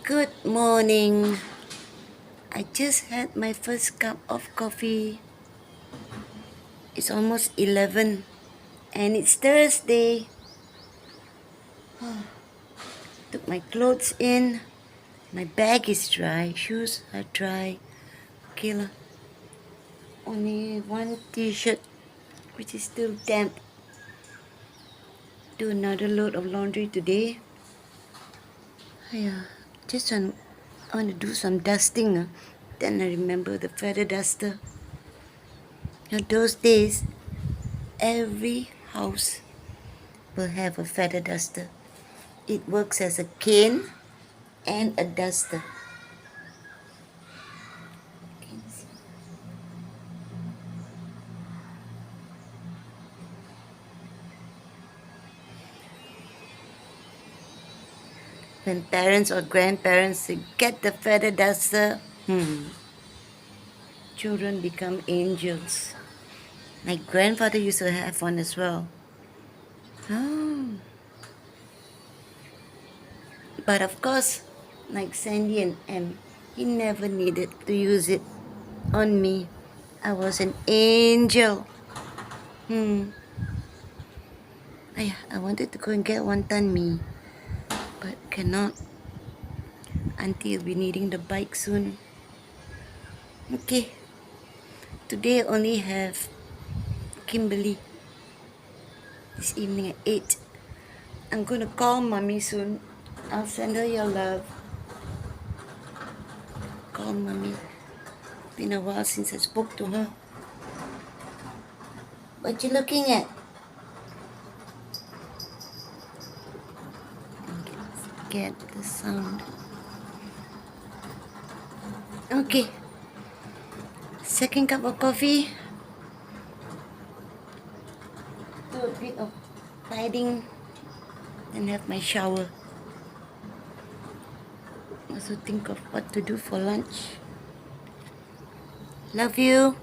Good morning. I just had my first cup of coffee. It's almost 11 and it's Thursday. Took my clothes in. My bag is dry. Shoes are dry. Okay lah. Only one t-shirt which is still damp. Do another load of laundry today. Yeah, I want to do some dusting. Then I remember the feather duster. Those days, every house will have a feather duster. It works as a cane and a duster. When parents or grandparents say, get the feather duster, children become angels. My grandfather used to have one as well. Oh. But of course, like Sandy and Em, he never needed to use it on me. I was an angel. I wanted to go and get wonton mee, but cannot. Auntie will be needing the bike soon. Okay, today I only have Kimberly this evening at 8. I'm going to call Mommy soon. I'll send her your love. Call Mommy. Been a while since I spoke to her. What you looking at? Get the sound. Okay. Second cup of coffee. Do a bit of tidying and have my shower. Also think of what to do for lunch. Love you.